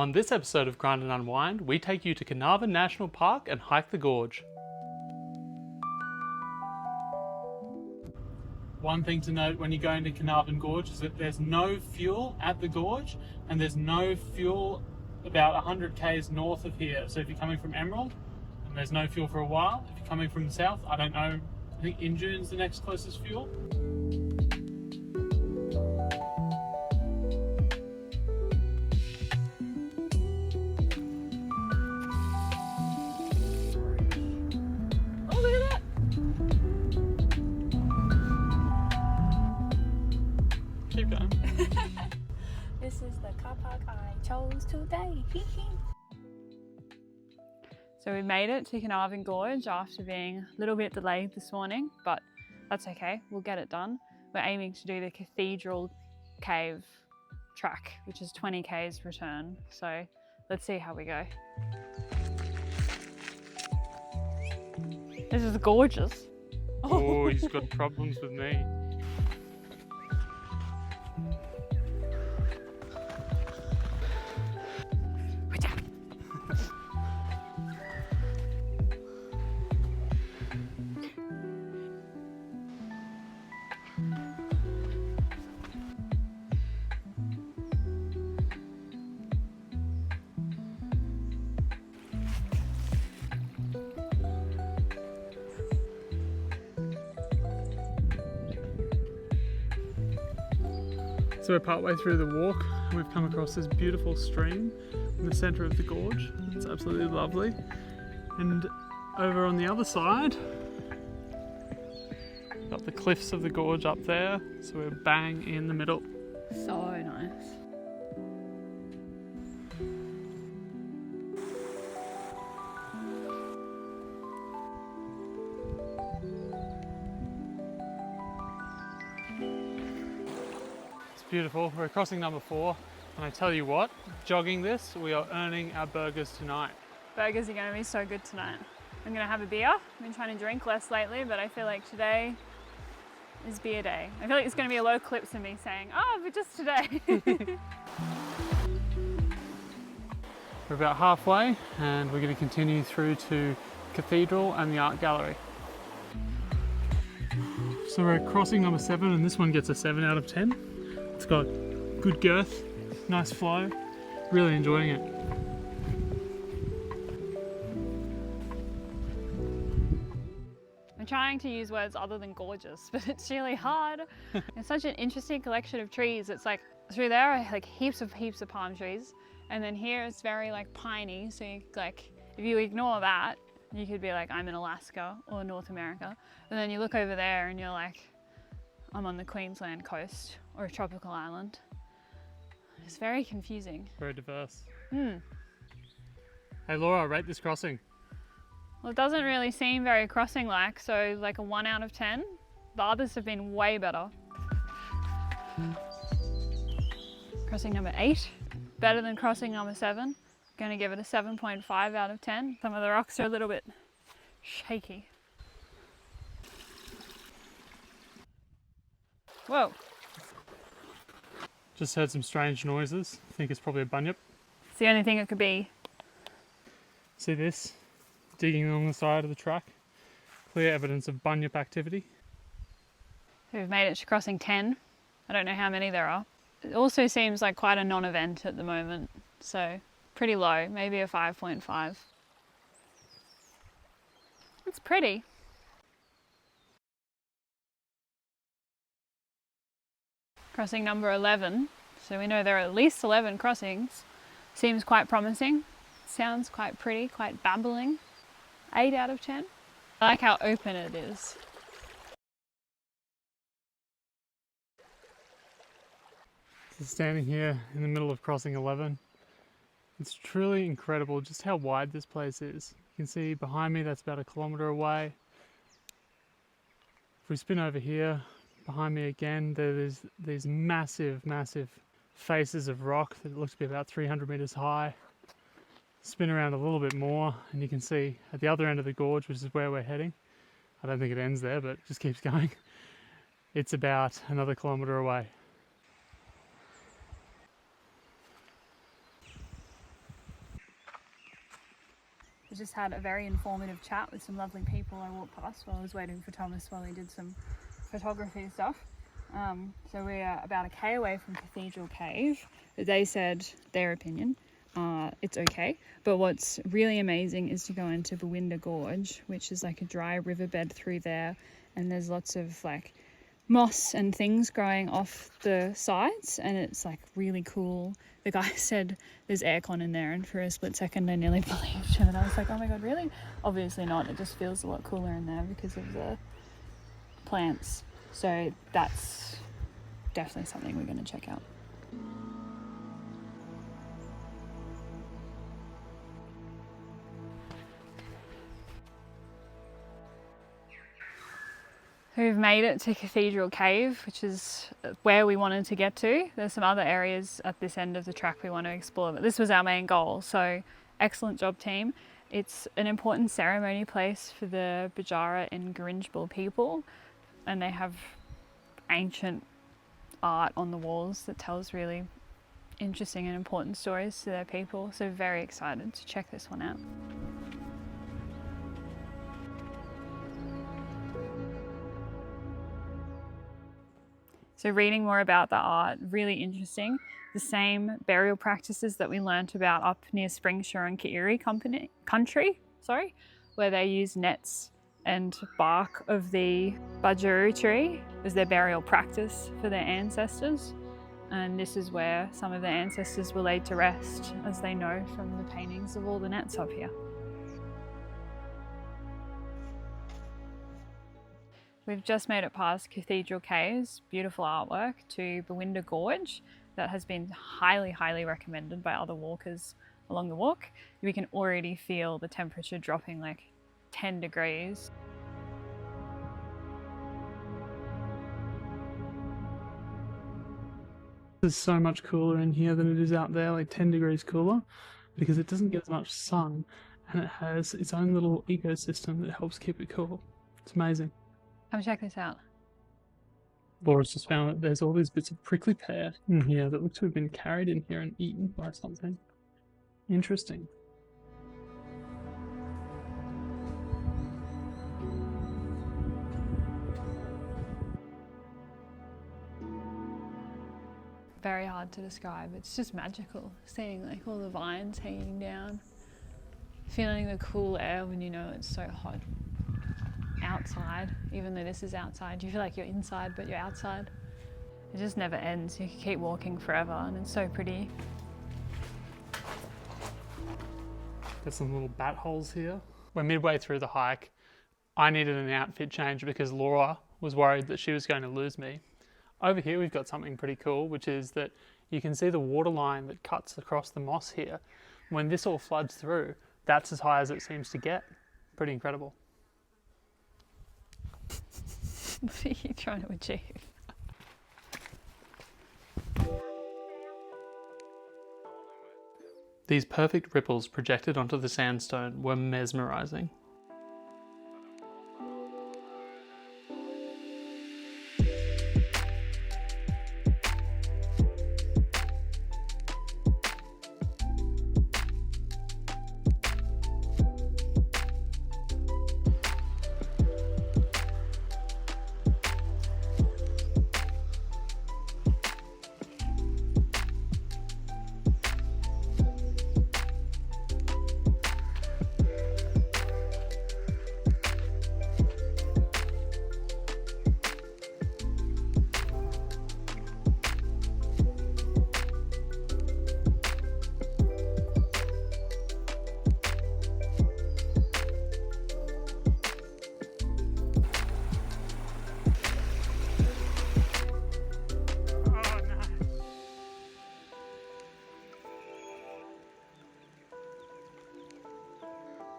On this episode of Grind and Unwind, we take you to Carnarvon National Park and hike the gorge. One thing to note when you go into Carnarvon Gorge is that there's no fuel at the gorge and there's no fuel about 100 k's north of here. So if you're coming from Emerald, and there's no fuel for a while. If you're coming from the south, I don't know, I think Indigenous is the next closest fuel. Keep going. This is the car park I chose today. So we made it to Carnarvon Gorge after being a little bit delayed this morning, but that's okay, we'll get it done. We're aiming to do the Cathedral Cave track, which is 20 k's return. So let's see how we go. This is gorgeous. Oh, he's got problems with me. So we're partway through the walk and we've come across this beautiful stream in the centre of the gorge. It's absolutely lovely. And over on the other side, got the cliffs of the gorge up there. So we're bang in the middle. So nice. Beautiful. We're crossing number 4, and I tell you what, jogging this, we are earning our burgers tonight. Burgers are going to be so good tonight. I'm going to have a beer. I've been trying to drink less lately, but I feel like today is beer day. I feel like it's going to be a low clips of me saying, oh, but just today. We're about halfway, and we're going to continue through to Cathedral and the Art Gallery. So we're crossing number 7, and this one gets a 7 out of 10. It's got good girth, nice flow, really enjoying it. I'm trying to use words other than gorgeous, but it's really hard. It's such an interesting collection of trees. It's like through there are like heaps of palm trees, and then here it's very like piney. So you, like if you ignore that, you could be like I'm in Alaska or North America, and then you look over there and you're like I'm on the Queensland coast or a tropical island. It's very confusing. Very diverse. Hey Laura, rate this crossing. Well, it doesn't really seem very crossing-like, so like a 1 out of 10. The others have been way better. Crossing number 8, better than crossing number 7. Gonna give it a 7.5 out of 10. Some of the rocks are a little bit shaky. Whoa. Just heard some strange noises. I think it's probably a bunyip. It's the only thing it could be. See this? Digging along the side of the track. Clear evidence of bunyip activity. So we've made it to crossing 10. I don't know how many there are. It also seems like quite a non-event at the moment. So pretty low, maybe a 5.5. It's pretty. Crossing number 11, so we know there are at least 11 crossings. Seems quite promising, sounds quite pretty, quite babbling. 8 out of 10. I like how open it is. So standing here in the middle of crossing 11, it's truly incredible just how wide this place is. You can see behind me that's about 1 kilometre away. If we spin over here, behind me again, there's these massive faces of rock that look to be about 300 metres high. Spin around a little bit more and you can see at the other end of the gorge, which is where we're heading, I don't think it ends there, but it just keeps going. It's about another 1 kilometre away. I just had a very informative chat with some lovely people I walked past while I was waiting for Thomas while he did some photography stuff. So we're about a K away from Cathedral Cave. They said their opinion. It's okay, but what's really amazing is to go into Boowinda Gorge, which is like a dry riverbed through there, and there's lots of like moss and things growing off the sides, and it's like really cool. The guy said there's aircon in there, and for a split second I nearly believed him, and I was like, oh my god, really? Obviously not. It just feels a lot cooler in there because of the plants. So that's definitely something we're going to check out. We've made it to Cathedral Cave, which is where we wanted to get to. There's some other areas at this end of the track we want to explore, but this was our main goal. So excellent job, team. It's an important ceremony place for the Bajara and Gerinjbal people, and they have ancient art on the walls that tells really interesting and important stories to their people. So very excited to check this one out. So reading more about the art, really interesting. The same burial practices that we learnt about up near Springsure and Keiri country, where they use nets and bark of the budgeroo tree as their burial practice for their ancestors. And this is where some of their ancestors were laid to rest, as they know from the paintings of all the nets up here. We've just made it past Cathedral Cave's beautiful artwork to Boowinda Gorge that has been highly, highly recommended by other walkers along the walk. We can already feel the temperature dropping like 10 degrees. It's so much cooler in here than it is out there, like 10 degrees cooler, because it doesn't get as much sun and it has its own little ecosystem that helps keep it cool. It's amazing. Come check this out. Laura's just found that there's all these bits of prickly pear in here that look to have been carried in here and eaten by something. Interesting. Very hard to describe. It's just magical, seeing like all the vines hanging down, feeling the cool air when you know it's so hot outside. Even though this is outside, you feel like you're inside but you're outside. It just never ends. You can keep walking forever and it's so pretty. There's some little bat holes here. We're midway through the hike. I needed an outfit change because Laura was worried that she was going to lose me. Over here we've got something pretty cool, which is that you can see the water line that cuts across the moss here. When this all floods through, that's as high as it seems to get. Pretty incredible. What are you trying to achieve? These perfect ripples projected onto the sandstone were mesmerizing.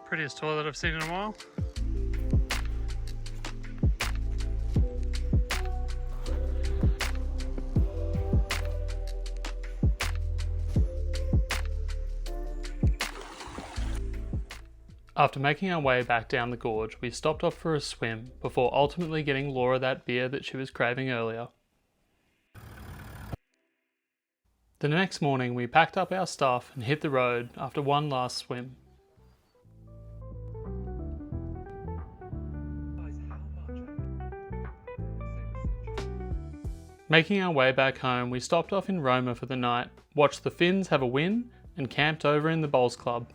Prettiest toilet I've seen in a while. After making our way back down the gorge, we stopped off for a swim before ultimately getting Laura that beer that she was craving earlier. The next morning we packed up our stuff and hit the road after one last swim. Making our way back home, we stopped off in Roma for the night, watched the Finns have a win, and camped over in the Bowls Club.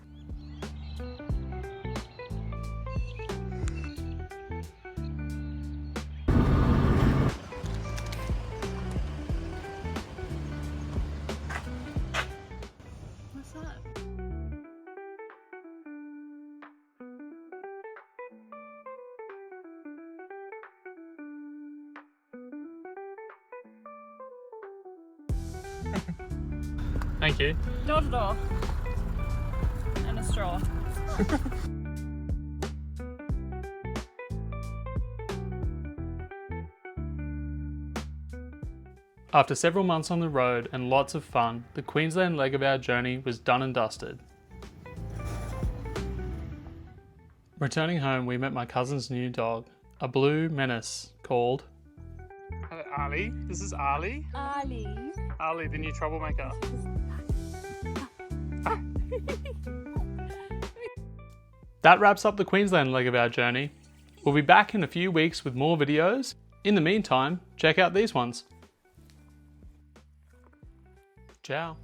What's that? Thank you. Door to door. And a straw. After several months on the road and lots of fun, the Queensland leg of our journey was done and dusted. Returning home, we met my cousin's new dog, a blue menace called Ali. This is Ali. Ali. Ali, the new troublemaker. That wraps up the Queensland leg of our journey. We'll be back in a few weeks with more videos. In the meantime, check out these ones. Ciao.